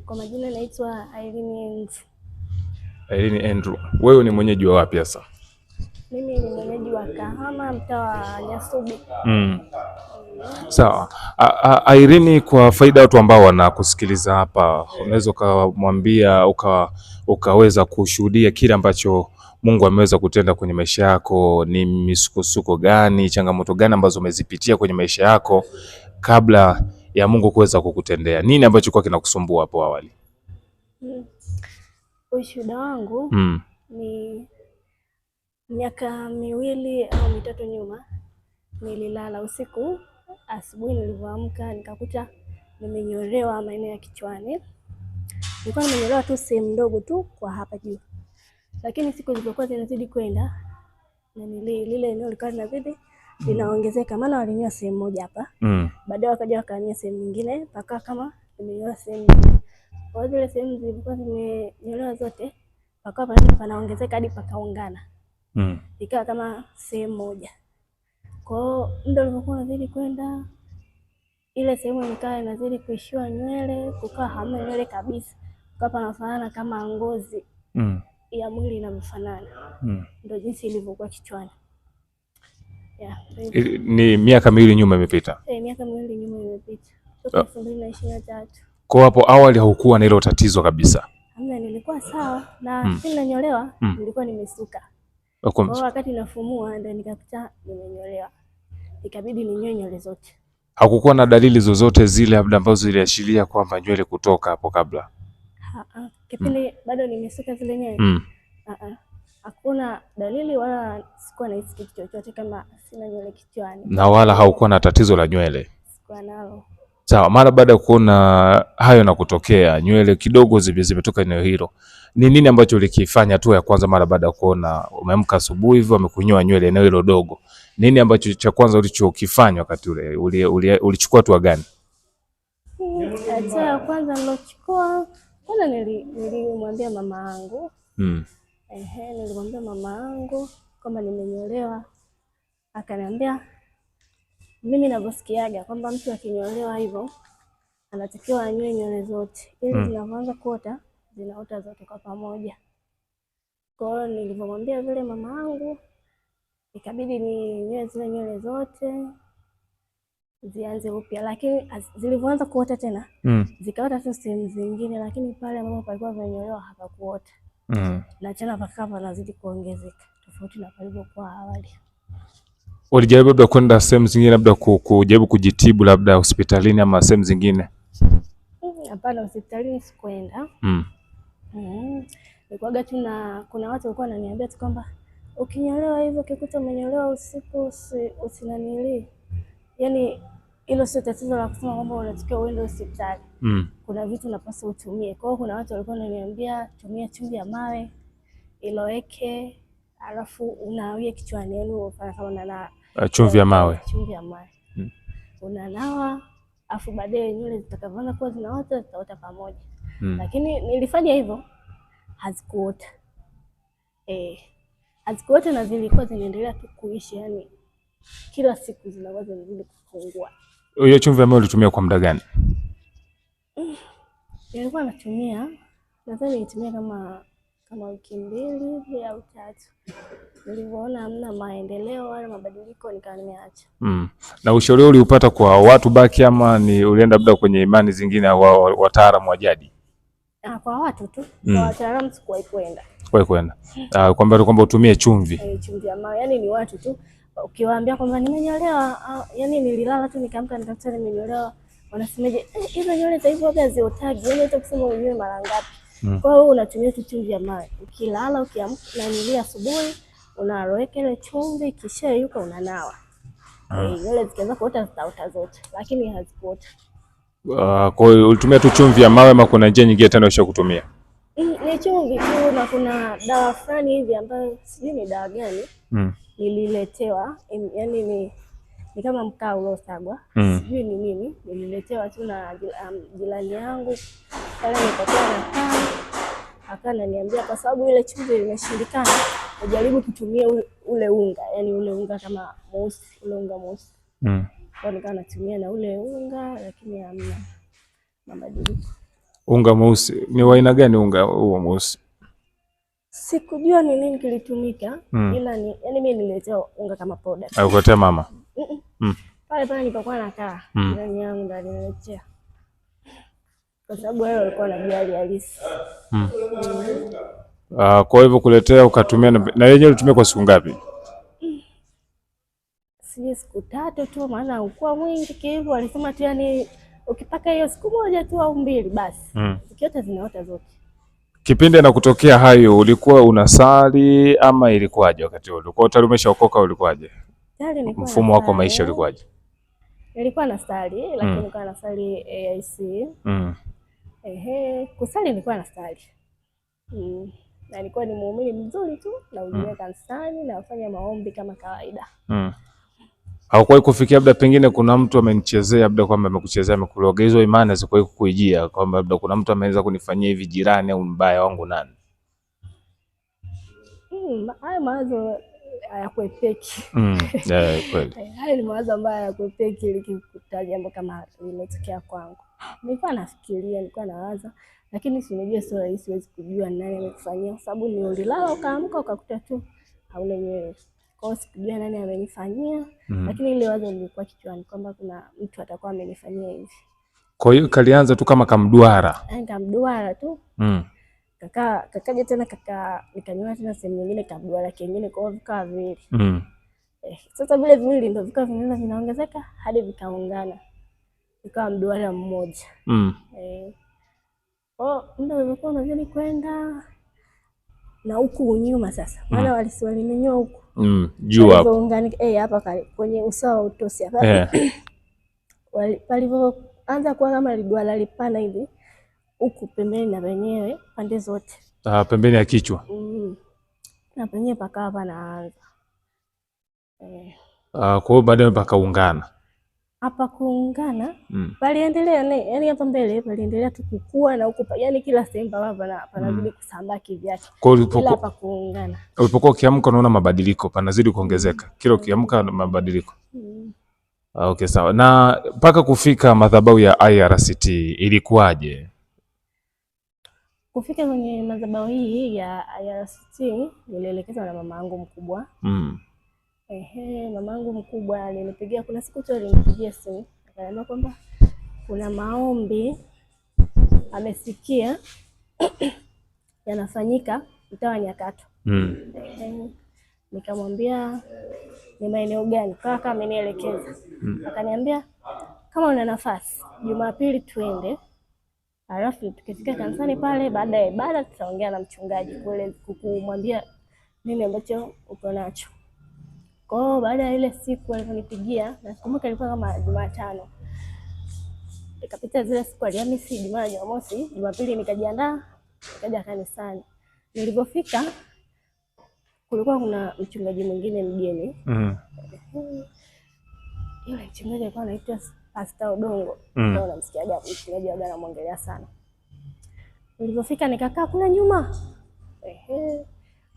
Kwa majina naitwa Irene Andrew. Irene Andrew. Wewe ni mwenyeji wa wapi sasa? Mimi ni mwenyeji wa Kahama, mtaa wa Nyasubi. Sawa. Irene, kwa faida watu ambao wanakusikiliza hapa, unaweza ukamwambia ukaweza kushuhudia kile ambacho Mungu ameweza kutenda kwenye maisha yako. Ni misukosuko gani, changamoto gani ambazo umezipitia kwenye maisha yako kabla ya Mungu kuweza kukutendea? Nini ambacho kwa kinakusumbua hapo awali? Ushuhuda wangu ni miaka 2 au 3 nyuma, nililala usiku. Asubuhi nilivyoamka nikakuta nimenyolewa maeneo ya kichwani. Nilikuwa nimenyolewa tu sehemu ndogo tu kwa hapa juu, lakini siku zilizokuwa zinazidi kwenda na lile eneo likawa linazidi linaongezeka, maana walinyoa sehemu moja hapa, baadaye wakaja wakanyoa sehemu nyingine, paka kama nimenyolewa sehemu nyingine. Kwa zile sehemu zilikuwa zimenyolewa zote, paka panaongezeka hadi pakaungana, ikawa kama sehemu moja. Kwa hiyo muda ulivyokuwa unazidi kwenda, ile sehemu ikawa inazidi kuishiwa nywele, kukaa hamna nywele kabisa, kukaa panafanana kama ngozi ya mwili inavyofanana. Ndio jinsi ilivyokuwa kichwani. Ni miaka 2 nyuma imepita. Miaka 2 nyuma imepita. Toka 2023. Kwa hapo awali haukuwa na hilo tatizo kabisa? Hamna, nilikuwa sawa na sina nyolewa, nilikuwa nimesuka. Kwa wakati nafumua ndio nikakuta nimenyolewa. Ikabidi ninyoe nywele zote. Hakukuwa na dalili zozote zile labda ambazo ziliashiria kwamba nywele kutoka hapo kabla? Kipindi bado nimesuka zile nywele. Hakuna dalili wala sikuwa na kitu chochote kama sina nywele kichwani. Na wala haukuwa na tatizo la nywele? Sikuwa nalo. Sawa, mara baada ya kuona hayo na kutokea nywele kidogo zimetoka eneo hilo, ni nini ambacho ulikifanya tu ya kwanza mara baada ya kuona umeamka asubuhi hivyo amekunyoa nywele eneo hilo dogo? Nini ambacho cha kwanza ulichokifanya wakati ule? Ulichukua hatua gani? Hatua ya kwanza nilochukua, kwanza nilimwambia mama yangu. Nilimwambia mama yangu kwamba nimenyolewa. Akaniambia mimi ninavyosikiaga kwamba mtu akinyolewa hivyo anatakiwa anyoe nywele zote ili zinaanza kuota, zinaota zote kwa pamoja. Kwa hiyo nilivyomwambia vile mama yangu, ikabidi ninyoe zile nywele zote zianze upya, lakini zilivyoanza kuota tena zikaota tu sehemu zingine, lakini pale ambapo palikuwa vimenyolewa hapakuota. Na tena pakawa panazidi kuongezeka tofauti na palivyokuwa awali. Ulijaribu labda kwenda sehemu zingine, labda kujaribu kujitibu labda hospitalini ama sehemu zingine? Hapana, hospitalini sikwenda. Nilikuwaga tu na kuna watu walikuwa wananiambia tu kwamba ukinyolewa hivyo ukikuta umenyolewa usiku usinanili. Yaani hilo sio tatizo la kusema kwamba unatakiwa uende hospitali. Kuna vitu unapaswa utumie. Kwa hiyo kuna watu walikuwa wananiambia tumia chumvi ya mawe, iloweke, alafu unawia kichwani, yaani ufanye kama unanawa. Chumvi ya mawe. Chumvi ya mawe. Unanawa, afu baadaye nywele zitakavyoanza kuwa zinaota zitaota pamoja. Lakini nilifanya hivyo, hazikuota. Hazikuota na zilikuwa zinaendelea tu kuishi, yani kila siku zinakuwa zinazidi kupungua. Hiyo chumvi ya mawe ulitumia kwa muda gani? Nilikuwa natumia, nadhani nilitumia kama wiki 2 au 3. Nilivyoona hamna maendeleo wala mabadiliko nikawa nimeacha. Na ushauri uliupata kwa watu baki ama ni ulienda labda kwenye imani zingine au wataalamu wa jadi? Kwa watu tu. Kwa wataalamu sikuwahi kwenda. Kwamba utumie chumvi. Chumvi ya mawe, yani ni watu tu. Ukiwaambia kwamba nimenyolewa, yani nililala tu nikaamka nikakuta nimenyolewa, wanasemaje hizo nywele za hivyo gazi otagi, yani hata kusema unyoe mara ngapi. Kwa hiyo unatumia tu chumvi ya mawe. Ukilala ukiamka na nilia asubuhi, unaroweka ile chumvi kisha yuko unanawa. Nywele zikianza kuota zitaota zote, lakini hazikuota. Kwa hiyo ulitumia tu chumvi ya mawe ama kuna njia nyingine tena ushakutumia? Ni chumvi tu, na kuna dawa fulani hivi ambayo sijui ni dawa gani. Nililetewa, yani ni kama mkaa uliosagwa. Sijui ni nini, nililetewa tu na jirani yangu. Pale nilipokuwa nakaa, akananiambia kwa sababu ile chumvi imeshindikana, ujaribu kutumia ule unga, yani ule unga kama mweusi, ule unga mweusi. Kwa nikawa natumia na ule unga, lakini hamna mabadiliko. Unga mweusi ni wa aina gani unga huo mweusi? Sikujua ni nini kilitumika, ila ni yani mimi niletewa unga kama powder. Alikuletea mama? Pale pale nilipokuwa nakaa, jirani yangu ndo aliniletea. Kwa sababu wao walikuwa wanajua hali halisi. Kwa hivyo kuletea ukatumia na yenyewe ulitumia kwa siku ngapi? Siku 3 tu, maana ukua mwingi hivyo. Walisema tu yani ukipaka hiyo siku moja tu au 2 basi. Zikiota zinaota zote. Kipindi na kutokea hayo ulikuwa unasali ama ilikuwaje wakati ule? Ulikuwa tayari umeshaokoka ulikuwaje? Mfumo wako maisha ulikuwaje? Nilikuwa nasali, lakini nilikuwa nasali AIC. Kusali nilikuwa nasali. Na nilikuwa ni muumini mzuri tu, na ujue kanisani na ufanya maombi kama kawaida. Haukuwahi kufikia labda pengine kuna mtu amenichezea, labda kwamba amekuchezea, amekuloga? Hizo imani hazikuwahi kukuijia kwamba labda kuna mtu ameweza kunifanyia hivi, jirani au mbaya wangu nani? Hayo mawazo hayakuepeki. Kweli. Hayo ni mawazo ambayo hayakuepeki likikuta jambo kama limetokea kwangu. Nilikuwa nafikiria, nilikuwa nawaza, lakini sinajua sio rahisi, siwezi kujua nani amekufanyia kwa sababu ni ulilala ukaamka ukakuta tu hauna nywele. Kwa hiyo sikujua nani amenifanyia, lakini ile wazo lilikuwa kichwani kwamba kuna mtu atakuwa amenifanyia hivi. Kwa hiyo kalianza tu kama kamduara. Kamduara tu. Kakaja tena nikanyoa tena sehemu nyingine kamduara kingine, kwa hiyo vikawa viwili. Sasa vile viwili ndio vikawa vinaongezeka hadi vikaungana. Vikawa mduara mmoja. Ndio ulikuwa unazidi kwenda na huku nyuma sasa. Maana walininyoa huku. Juu hapo. Hapa kwenye usawa wa utosi hapa. Walivyoanza kuwa kama liduara lipana hivi huku pembeni na wenyewe pande zote. Pembeni ya kichwa. Na penyewe pakawa panaanza. Kwa hiyo baadaye pakaungana. Hapa kuungana, paliendelea yani hapa mbele paliendelea tu kukua na huko yani kila sehemu panazidi kusambaa kivyake. Ila hapa kuungana. Ulipokuwa ukiamka unaona mabadiliko, panazidi kuongezeka. Kila ukiamka mabadiliko. Okay, sawa. Na mpaka kufika madhabahu ya IRCT ilikuwaje? Kufika kwenye madhabahu hii ya IRCT nilielekezwa na mama yangu mkubwa. Mama yangu mkubwa alinipigia, kuna siku tu alinipigia simu akaniambia kwamba kuna maombi amesikia yanafanyika mtaa wa Nyakato. Nikamwambia ni maeneo gani, kama amenielekeza. Akaniambia kama una nafasi Jumapili twende, alafu tukifika kanisani pale baada ya ibada tutaongea na mchungaji kumwambia nini ambacho uko nacho. Kwa hiyo baada ya ile siku aliponipigia, nakumbuka ilikuwa kama Jumatano. Ikapita zile siku Alhamisi, Ijumaa, Jumamosi, Jumapili nikajiandaa, nikaja kanisani. Nilipofika kulikuwa kuna mchungaji mwingine mgeni. Yule mchungaji alikuwa anaitwa Pastor Odongo. Ndio namsikiaga mchungaji waga anamwongelea sana. Nilipofika nikakaa kule nyuma.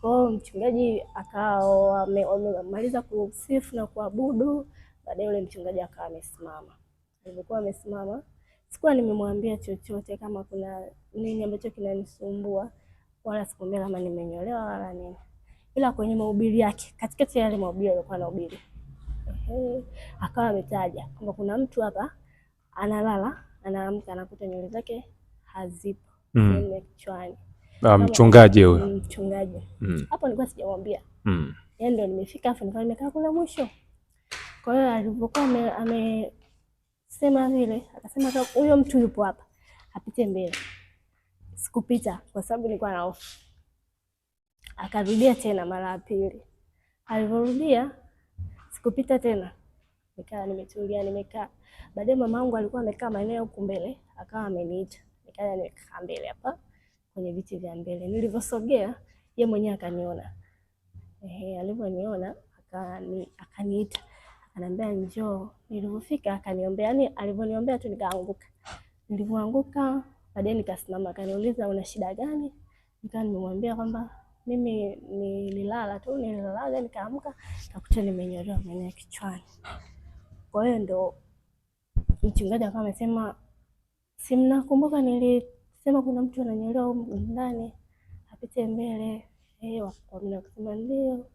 Kwa mchungaji akawa amemaliza kusifu na kuabudu, baadaye yule mchungaji akawa amesimama. Alipokuwa amesimama, sikuwa nimemwambia chochote kama kuna nini ambacho kinanisumbua, wala sikumwambia kama nimenyolewa wala nini. Ila kwenye mahubiri yake, katikati ya yale mahubiri alikuwa anahubiri, akawa ametaja kwamba kuna mtu hapa analala, anaamka anakuta nywele zake hazipo kichwani. Mchungaji huyo. Mchungaji. Hapo nilikuwa sijamwambia. Yaani ndio nimefika hapo nilikuwa nimekaa kule mwisho. Kwa hiyo alipokuwa amesema vile, akasema huyo mtu yupo hapa, apite mbele. Sikupita kwa sababu nilikuwa na hofu. Akarudia tena mara ya pili. Aliporudia sikupita tena. Nikaa nimetulia nimekaa. Baadaye mamangu alikuwa amekaa maeneo huko mbele, akawa ameniita. Nikaja nimekaa mbele hapa kwenye viti vya mbele. Nilivyosogea yeye mwenyewe akaniona. Aliponiona akaniita. Akaniambia njoo. Nilipofika akaniombea, yani alivyoniombea tu nikaanguka. Nilipoanguka baadaye nikasimama, akaniuliza una shida gani? Nikaa nimemwambia kwamba mimi nililalaga nikaamka nikakuta nimenyolewa maeneo ya kichwani. Kwa hiyo ndo mchungaji akawa amesema, si mnakumbuka wakisema kuna mtu ananyolewa huko ndani apite mbele. Wakasema ndio.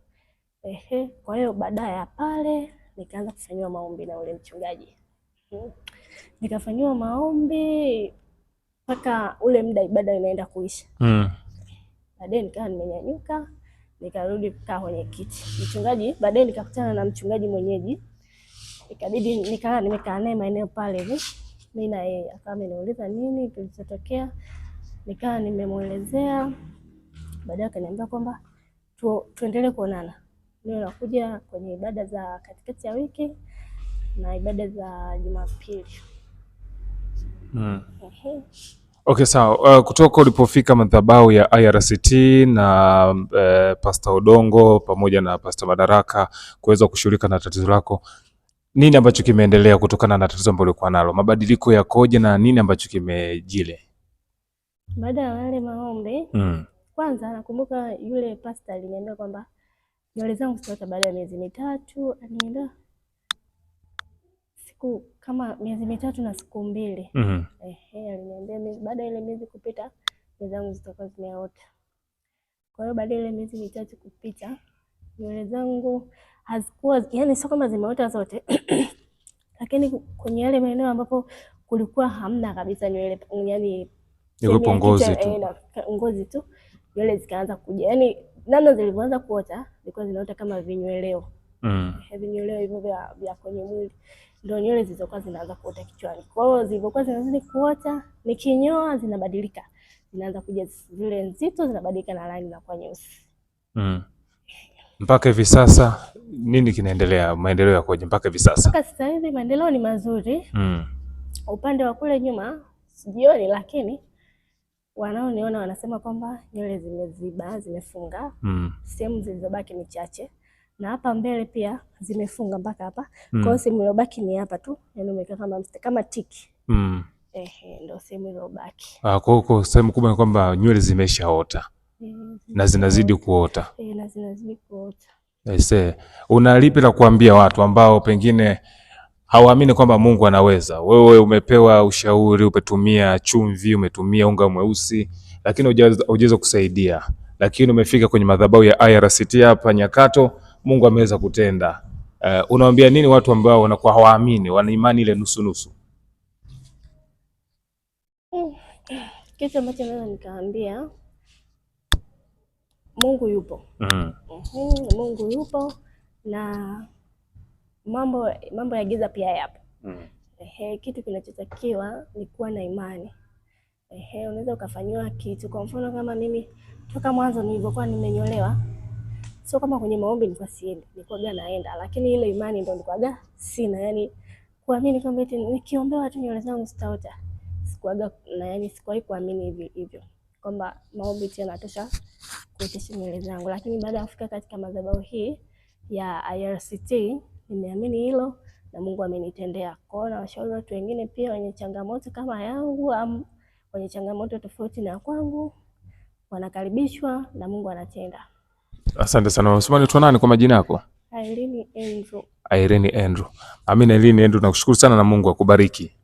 Kwa hiyo baada ya pale nikaanza kufanyiwa maombi na ule mchungaji. Nikafanyiwa maombi mpaka ule muda ibada inaenda kuisha. Baadaye nikawa nimenyanyuka, nikarudi kukaa kwenye kiti. Mchungaji baadaye nikakutana na mchungaji mwenyeji. Ikabidi nikaa nimekaa naye maeneo pale hivi. Mimi na yeye akawa ameniuliza nini kilichotokea. Nikawa nimemuelezea. Baadaye akaniambia kwamba tuendelee kuonana. Leo nakuja kwenye ibada za katikati ya wiki na ibada za Jumapili. Okay, sawa. Kutoka ulipofika madhabahu ya IRCT na Pastor Odongo pamoja na Pastor Madaraka kuweza kushughulika na tatizo lako, nini ambacho kimeendelea kutokana na tatizo ambalo ulikuwa nalo? Mabadiliko yakoje na nini ambacho kimejile? Baada ya wale maombi, kwanza nakumbuka yule pastor aliniambia kwamba nywele zangu zitaota baada ya miezi mitatu. Aliniambia siku kama miezi mitatu na siku 2. Aliniambia baada ile miezi kupita nywele zangu zitakuwa zimeota. Kwa hiyo baada ile miezi mitatu kupita nywele zangu hazikuwa, yani sio kama zimeota zote lakini kwenye yale maeneo ambapo kulikuwa hamna kabisa nywele, yani ilikuwa ngozi tu. Ngozi tu nywele zikaanza kuja, yani namna zilivyoanza kuota zilikuwa zinaota kama vinyweleo. Vinyweleo hivyo vya kwenye mwili ndio nywele zilizokuwa zinaanza kuota kichwani. Kwa hiyo zilivyokuwa zinazidi kuota, nikinyoa zinabadilika, zinaanza kuja zile nzito, zinabadilika na rangi na kuwa nyeusi. Mpaka hivi sasa nini kinaendelea? Maendeleo yakoje mpaka hivi sasa? Mpaka sasa hivi maendeleo ni mazuri. Upande wa kule nyuma sijioni, lakini wanaoniona wanasema kwamba nywele zimeziba, zimefunga. Sehemu zilizobaki ni chache. Na hapa mbele pia zimefunga mpaka hapa. Kwa hiyo sehemu iliyobaki ni hapa tu. Yaani umekaa kama tiki. Ndio sehemu iliyobaki. Kwa hiyo sehemu kubwa ni kwamba nywele zimeshaota. Na zinazidi kuota. Na zinazidi kuota. Una lipi la kuambia watu ambao pengine hawaamini kwamba Mungu anaweza? Wewe umepewa ushauri, umetumia chumvi, umetumia unga mweusi, lakini hujaweza kusaidia. Lakini umefika kwenye madhabahu ya IRCT hapa Nyakato, Mungu ameweza kutenda. Unawaambia nini watu ambao wanakuwa hawaamini, wana imani ile nusu nusu? Kitu ambacho naweza nikaambia, Mungu yupo. Mungu yupo na mambo ya giza pia yapo. Kitu kinachotakiwa ni kuwa na imani. Unaweza ukafanywa kitu, kwa mfano kama mimi toka mwanzo nilivyokuwa nimenyolewa, sio kama kwenye maombi nilikuwa siendi, nilikuwa naenda, lakini ile imani ndio nilikuwa sina, yani kuamini kwamba eti nikiombewa tu nywele zangu zitaota. Sikuwahi kuamini hivyo kwamba maombi tu yanatosha kuotesha nywele zangu. Lakini baada ya kufika katika madhabahu hii ya IRCT nimeamini hilo na Mungu amenitendea. Kwa hiyo nawashauri watu wengine pia wenye changamoto kama yangu au wenye changamoto tofauti na kwangu, wanakaribishwa na Mungu anatenda. Asante sana. Unasema tu nani kwa majina yako? Irene Andrew. Irene Andrew. Amina Irene Andrew, nakushukuru sana na Mungu akubariki.